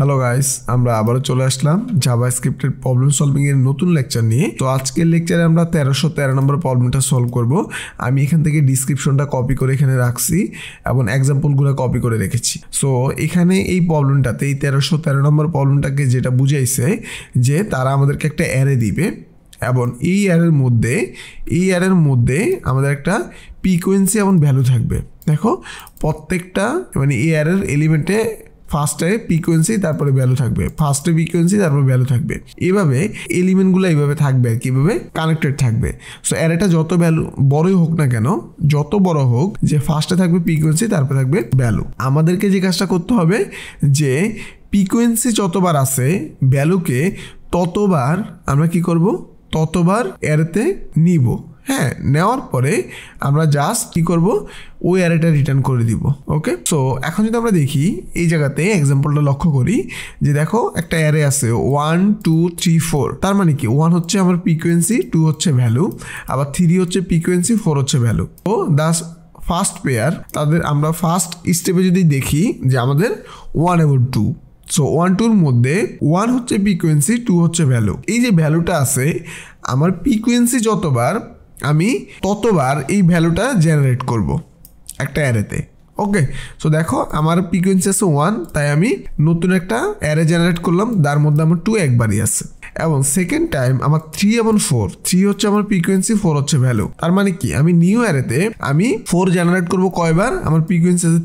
Hello guys, আমরা আবারও চলে আসলাম জাভাস্ক্রিপ্টের প্রবলেম সলভিং এর নতুন লেকচার নিয়ে। তো আজকের লেকচারে আমরা 1313 নম্বর প্রবলেমটা সলভ করব। আমি এখান থেকে ডিসক্রিপশনটা কপি করে এখানে রাখছি এবং এক্সাম্পলগুলো কপি করে রেখেছি। সো এখানে এই প্রবলেমটাতে এই 1313 নম্বর প্রবলেমটাকে যেটা বুঝাইছে যে তারা আমাদেরকে একটা অ্যারে দিবে এবং এই অ্যারের মধ্যে আমাদের একটা ফ্রিকোয়েন্সি এবং ভ্যালু থাকবে। দেখো প্রত্যেকটা মানে এই অ্যারের এলিমেন্টে ফার্স্টে ফ্রিকোয়েন্সি তারপরে ভ্যালু থাকবে, ফার্স্টে ফ্রিকোয়েন্সি তারপরে ভ্যালু থাকবে। এভাবে এলিমেন্টগুলো এইভাবে থাকবে আর কিভাবে কানেক্টেড থাকবে। সো অ্যারেটা যত ভ্যালু বড়ই হোক না কেন, যত বড় হোক, যে ফার্স্টে থাকবে ফ্রিকোয়েন্সি তারপরে থাকবে ভ্যালু। আমাদেরকে যে কাজটা করতে হবে যে ফ্রিকোয়েন্সি যতবার আছে ভ্যালুকে ততবার আমরা কি করব, ততবার অ্যারেতে নিব। হ্যাঁ, নেওয়ার পরে আমরা জাস্ট কি করব, ওই অ্যারেটা রিটার্ন করে দিব। ওকে, সো এখন যদি আমরা দেখি এই জায়গাতে এক্সাম্পলটা লক্ষ্য করি যে দেখো একটা অ্যারে আছে 1 2 3 4। তার মানে কি 1 হচ্ছে আমার ফ্রিকোয়েন্সি, 2 হচ্ছে ভ্যালু, আবার 3 হচ্ছে ফ্রিকোয়েন্সি, 4 হচ্ছে ভ্যালু। তো দাস ফার্স্ট পেয়ার তাদের আমরা ফার্স্ট স্টেপে যদি দেখি যে আমাদের 1 এবং 2। সো 1 2-র মধ্যে 1 হচ্ছে ফ্রিকোয়েন্সি, 2 হচ্ছে ভ্যালু। এই যে ভ্যালুটা আছে আমার ফ্রিকোয়েন্সি যতবার আমি ততবার এই ভ্যালুটা জেনারেট করব একটা অ্যারেতে। ওকে, সো দেখো আমার ফ্রিকোয়েন্সি আছে 1, তাই আমি নতুন একটা অ্যারে জেনারেট করলাম, তার মধ্যে আমার 2 একবারই আছে। এবং সেকেন্ড টাইম আমার 3 এবং 4, 3 হচ্ছে আমার ফ্রিকোয়েন্সি, 4 হচ্ছে ভ্যালু। তার মানে কি আমি নিউ অ্যারেতে আমি 4 জেনারেট করব কয়বার, আমার ফ্রিকোয়েন্সি আছে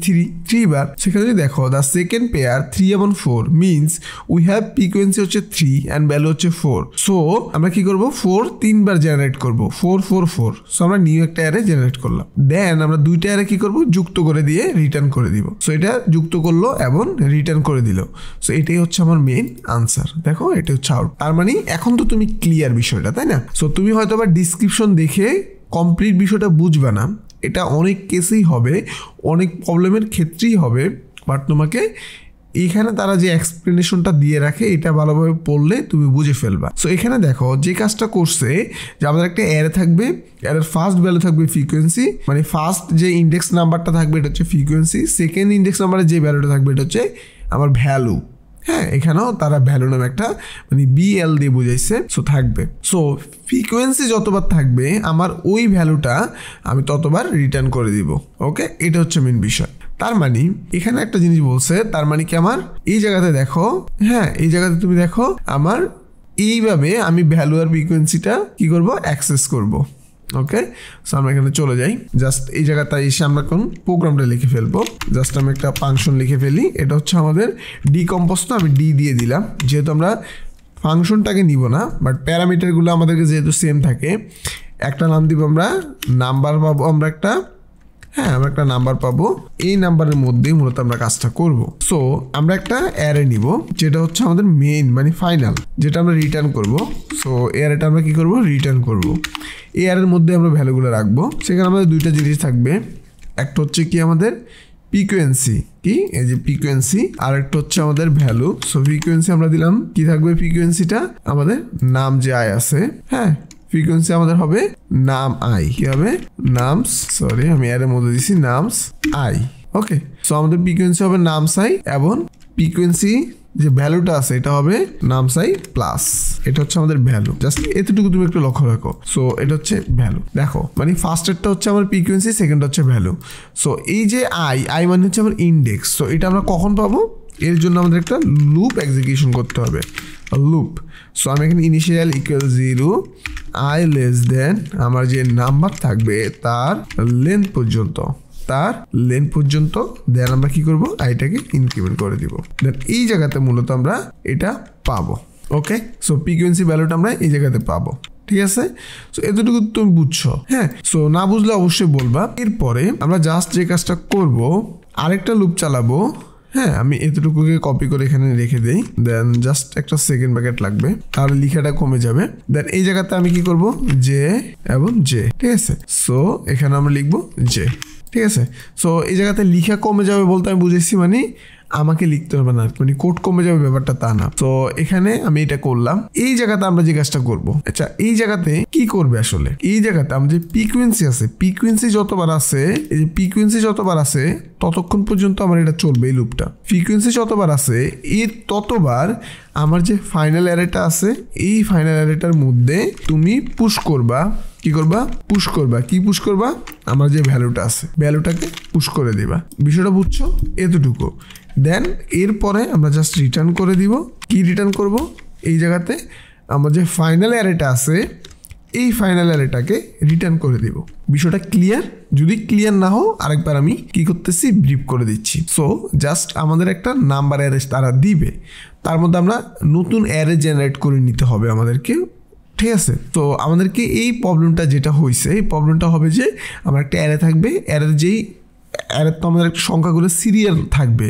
3 বার। সেখানে যদি দেখো দ্য সেকেন্ড পেয়ার 3 এবং 4 মিনস উই হ্যাভ ফ্রিকোয়েন্সি হচ্ছে 3 অ্যান্ড ভ্যালু হচ্ছে 4। সো আমরা কি করব, 4 3বার জেনারেট করব, 4 4 4। সো আমরা নিউ একটা অ্যারে জেনারেট করলাম। দেন আমরা দুইটা অ্যারে কি করব, যুক্ত করে দিয়ে রিটার্ন করে দিব। সো এটা যুক্ত করলো এবং রিটার্ন করে দিল। সো এটাই হচ্ছে আমার মেইন আনসার। দেখো এটা হচ্ছে আউট। তার মানে এখন তো তুমি ক্লিয়ার বিষয়টা, তাই না? সো তুমি হয়তো বা ডিসক্রিপশন দেখে কমপ্লিট বিষয়টা বুঝবে না, এটা অনেক কেসেই হবে, অনেক প্রবলেমের ক্ষেত্রেই হবে, বাট তোমাকে এখানে তারা যে এক্সপ্লেনেশনটা দিয়ে রাখে এটা ভালোভাবে পড়লে তুমি বুঝে ফেলবা। সো এখানে দেখো যে কাজটা করছে যে আমাদের একটা অ্যারে থাকবে, অ্যারের ফার্স্ট ভ্যালু থাকবে ফ্রিকোয়েন্সি, মানে ফার্স্ট যে ইন্ডেক্স নাম্বারটা থাকবে এটা হচ্ছে ফ্রিকোয়েন্সি, সেকেন্ড ইন্ডেক্স নাম্বারে যে ভ্যালুটা থাকবে এটা হচ্ছে আমার ভ্যালু। হ্যাঁ, এখানেও তারা ভ্যালু নামে একটা মানে বিএল দিয়ে বুঝাইছে। সো থাকবে, সো ফ্রিকোয়েন্সি যতবার থাকবে আমার ওই ভ্যালুটা আমি ততবার রিটার্ন করে দিব। ওকে, এটা হচ্ছে মেন বিষয়। তার মানে এখানে একটা জিনিস বলছে, তার মানে কি আমার এই জায়গাতে দেখো, হ্যাঁ এই জায়গাতে তুমি দেখো আমার এইভাবে আমি ভ্যালু আর ফ্রিকোয়েন্সিটা কি করব, অ্যাক্সেস করব। ওকে, সো আমরা এখানে চলে যাই, জাস্ট এই জায়গাটা এসে আমরা কোন প্রোগ্রামটা লিখে ফেলবো। জাস্ট আমি একটা ফাংশন লিখে ফেলি, এটা হচ্ছে আমাদের ডিকম্পোজ, তো আমি ডি দিয়ে দিলাম, যেহেতু আমরা ফাংশনটাকে নিব না, বাট প্যারামিটারগুলো আমাদেরকে যেহেতু সেম থাকে। একটা নাম দিব আমরা, নাম্বার পাবো আমরা একটা, হ্যাঁ আমরা একটা নাম্বার পাবো, এই নাম্বারের মধ্যেই মূলত আমরা কাজটা করব। সো আমরা একটা অ্যারে নিব যেটা হচ্ছে আমাদের মেইন মানে ফাইনাল, যেটা আমরা রিটার্ন করব। সো অ্যারেটা আমরা কি করব, রিটার্ন করব। এই অ্যারের মধ্যে আমরা ভ্যালুগুলো রাখবো। সেখানে আমাদের দুইটা জিনিস থাকবে, একটা হচ্ছে কি আমাদের ফ্রিকোয়েন্সি, কি এই যে ফ্রিকোয়েন্সি, আর একটা হচ্ছে আমাদের ভ্যালু। সো ফ্রিকোয়েন্সি আমরা দিলাম, কি থাকবে ফ্রিকোয়েন্সিটা আমাদের নাম যে আই আছে, হ্যাঁ ফ্রিকোয়েন্সি আমাদের হবে নাম আই, কি হবে নামস, সরি আমি এর মধ্যে দিছি নামস আই। ওকে, সো আমাদের ফ্রিকোয়েন্সি হবে নামস আই এবং ফ্রিকোয়েন্সি যে ভ্যালুটা আছে এটা হবে নামস আই প্লাস, এটা হচ্ছে আমাদের ভ্যালু। জাস্ট এতটুকু তুমি একটু লক্ষ্য রাখো। সো এটা হচ্ছে ভ্যালু। দেখো মানে ফার্স্টেরটা হচ্ছে আমার ফ্রিকোয়েন্সি, সেকেন্ড হচ্ছে ভ্যালু। সো এই যে আই মানে হচ্ছে আমার ইন্ডেক্স। সো এটা আমরা কখন পাবো, এর জন্য আমাদের একটা লুপ এক্সিকিউশন করতে হবে, লুপ। সো আমি এখানে initial equal 0, I less than আমার যে নাম্বার থাকবে তার লেন্থ পর্যন্ত, দেন আমরা কি করব, আইটাকে ইনক্রিমেন্ট করে দিব। দেন এই জায়গাতে মূলত আমরা এটা পাবো। ওকে, সো ফ্রিকোয়েন্সি ভ্যালুটা আমরা এই জায়গাতে পাবো। ঠিক আছে, সো এতটুকু তুমি বুঝছো? হ্যাঁ, সো না বুঝলে অবশ্যই বলবা। এরপরে আমরা জাস্ট যে কাজটা করব, আরেকটা লুপ চালাবো। হ্যাঁ, আমি এতটুকুকে কপি করে এখানে রেখে দিই, দেন জাস্ট একটা সেকেন্ড ব্র্যাকেট লাগবে, তাহলে লিখাটা কমে যাবে। দেন এই জায়গাতে আমি কি করব, জে এবং জে। ঠিক আছে, সো এখানে আমরা লিখবো জে। ঠিক আছে, সো এই জায়গাতে লিখা কমে যাবে বলতে আমি বুঝেছি মানে আমাকে লিখতে হবে না, মানে কোড কমে যাবে ব্যাপারটা তা না। তো এখানে আমি এটা করলাম। এই জায়গাতে আমরা যে কাজটা করব, আচ্ছা এই জায়গাতে কি করবে আসলে, এই জায়গাতে আমাদের ফ্রিকোয়েন্সি আছে, ফ্রিকোয়েন্সি যতবার আছে, এই যে ফ্রিকোয়েন্সি যতবার আছে ততক্ষণ পর্যন্ত আমার এটা চলবে এই লুপটা। ফ্রিকোয়েন্সি যতবার আছে এর ততবার আমার যে ফাইনাল অ্যারেটা আছে এই ফাইনাল অ্যারেটার মধ্যে তুমি পুশ করবা। কি করবা? পুশ করবা। কি পুশ করবা? আমার যে ভ্যালুটা আছে ভ্যালুটাকে পুশ করে দিবা। বিষয়টা বুঝছো? এতটুকু। দেন এরপরে আমরা জাস্ট রিটার্ন করে দিব। কি রিটার্ন করব? এই জায়গাতে আমার যে ফাইনাল অ্যারেটা আছে এই ফাইনাল অ্যারেটাকে রিটার্ন করে দিব। বিষয়টা ক্লিয়ার? যদি ক্লিয়ার না হও আরেকবার আমি কি করতেছি ব্রিফ করে দিচ্ছি। সো জাস্ট আমাদের একটা নাম্বার অ্যারে তারা দিবে, তার মধ্যে আমরা নতুন অ্যারে জেনারেট করে নিতে হবে আমাদেরকে, ঠিক আছে? তো আমাদেরকে এই প্রবলেমটা যেটা হয়েছে, এই প্রবলেমটা হবে যে আমার একটা অ্যারে থাকবে, অ্যারের যেই অ্যারের তো আমাদের একটা সংখ্যাগুলো সিরিয়াল থাকবে,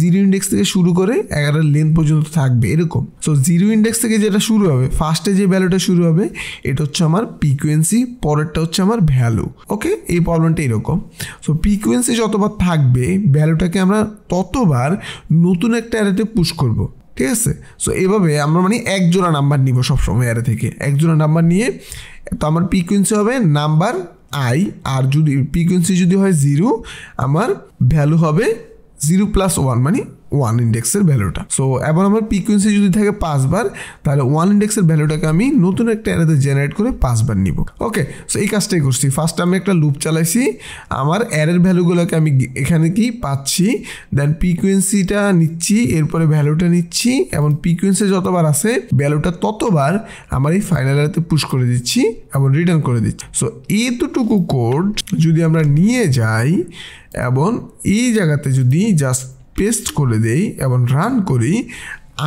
0 ইন্ডেক্স থেকে শুরু করে 11 লেন্থ পর্যন্ত থাকবে এরকম। সো 0 ইন্ডেক্স থেকে যেটা শুরু হবে, ফার্স্টে যে ভ্যালুটা শুরু হবে এটা হচ্ছে আমার ফ্রিকোয়েন্সি, পরেরটা হচ্ছে আমার ভ্যালু। ওকে, এই প্রবলেমটা এরকম। সো ফ্রিকোয়েন্সি যতবার থাকবে ভ্যালুটাকে আমরা ততবার নতুন একটা অ্যারেতে পুশ করব, ঠিক আছে? সো এভাবে আমরা মানে এক জোড়া নাম্বার নিব সবসময় অ্যারে থেকে, এক জোড়া নাম্বার নিয়ে তো আমার ফ্রিকোয়েন্সি হবে নাম্বার আই, আর যদি ফ্রিকোয়েন্সি যদি হয় 0 আমার ভ্যালু হবে 0+1 মানে 1 ইন্ডেক্সের ভ্যালুটা। সো এবার আমার ফ্রিকোয়েন্সি যদি থাকে 5 বার, তাহলে 1 ইন্ডেক্সের ভ্যালুটাকে আমি নতুন একটা অ্যারেতে জেনারেট করে 5 বার নিব। ওকে, সো এই কাজটাই করছি। ফার্স্ট আমি একটা লুপ চালাইছি, আমার অ্যারের ভ্যালুগুলোকে আমি এখানে কি পাচ্ছি, দেন ফ্রিকোয়েন্সিটা নিচ্ছি, এরপরে ভ্যালুটা নিচ্ছি, এবং ফ্রিকোয়েন্সি যতবার আছে ভ্যালুটা ততবার আমার এই ফাইনাল অ্যারেতে পুশ করে দিচ্ছি এবং রিটার্ন করে দিচ্ছি। সো এতটুকু কোড যদি আমরা নিয়ে যাই এবং এই জায়গাতে যদি জাস্ট পেস্ট করে দেই এবং রান করি,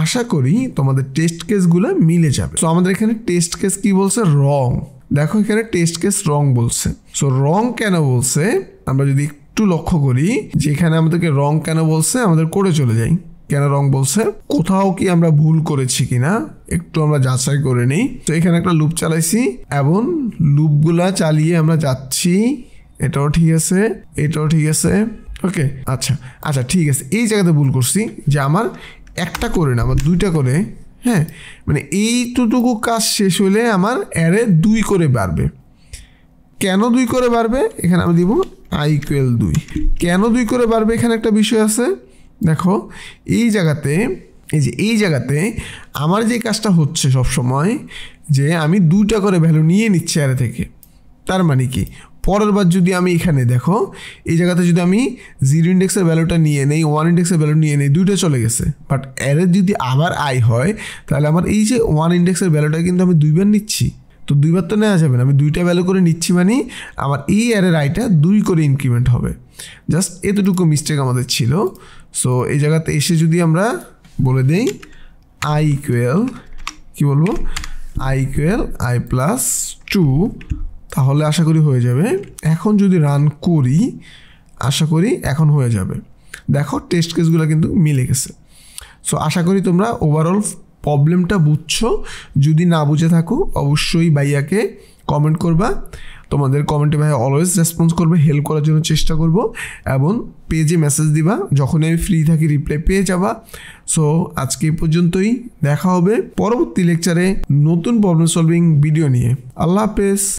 আশা করি তোমাদের টেস্ট কেসগুলো মিলে যাবে। সো আমাদের এখানে টেস্ট কেস কি বলছে? রং। দেখো এখানে টেস্ট কেস রং বলছে। সো রং কেন বলছে আমরা যদি একটু লক্ষ্য করি যে এখানে আমাদেরকে রং কেন বলছে, আমাদের কোডে চলে যাই। কেন রং বলছে, কোথাও কি আমরা ভুল করেছি কিনা একটু আমরা যাচাই করে নিই। তো এখানে একটা লুপ চালাইছি এবং লুপগুলা চালিয়ে আমরা যাচ্ছি, এটাও ঠিক আছে, এটাও ঠিক আছে। ওকে, আচ্ছা আচ্ছা ঠিক আছে, এই জায়গাতে ভুল করছি যে আমার একটা করে না, আমার 2টা করে, হ্যাঁ, মানে এইটুকু কাজ শেষ হলে আমার অ্যারে 2 করে বাড়বে। কেন 2 করে বাড়বে এখানে আমি দিব i = 2। কেন 2 করে বাড়বে এখানে একটা বিষয় আছে। দেখো এই জায়গাতে, এই যে এই জায়গাতে আমার যে কাজটা হচ্ছে সব সময় যে আমি 2টা করে ভ্যালু নিয়ে নিচ্ছি অ্যারে থেকে। তার মানে কি, পরের বার যদি আমি এখানে দেখো এই জায়গাতে যদি আমি 0 ইন্ডেক্সের ভ্যালুটা নিয়ে নেই, 1 ইন্ডেক্সের ভ্যালু নিয়ে নেই, 2টা চলে গেছে। বাট অ্যারে যদি আবার আই হয় তাহলে আমার এই যে 1 ইন্ডেক্সের ভ্যালুটা কিন্তু আমি 2 বার নিচ্ছি, তো 2 বার তো নেওয়া যাবে না, আমি 2টা ভ্যালু করে নিচ্ছি, মানে আমার এই অ্যারের আইটা 2 করে ইনক্রিমেন্ট হবে। জাস্ট এতটুকু মিস্টেক আমাদের ছিল। সো এই জায়গাতে এসে যদি আমরা বলে দেই i কি বলবো, i = i+2, তাহলে আশা করি হয়ে যাবে। এখন যদি রান করি আশা করি এখন হয়ে যাবে। দেখো টেস্ট কেসগুলো কিন্তু মিলে গেছে। সো আশা করি তোমরা ওভারঅল প্রবলেমটা বুঝছো। যদি না বুঝে থাকো অবশ্যই ভাইয়াকে কমেন্ট করবা, তোমাদের কমেন্টে ভাইয়া অলওয়েজ রেসপন্স করবে, হেল্প করার জন্য চেষ্টা করব, এবং পেজে মেসেজ দিবা, যখনই আমি ফ্রি থাকি রিপ্লাই পেয়ে যাবা। সো আজকে এই পর্যন্তই, দেখা হবে পরবর্তী লেকচারে নতুন প্রবলেম সলভিং ভিডিও নিয়ে। আল্লাহ হাফেজ।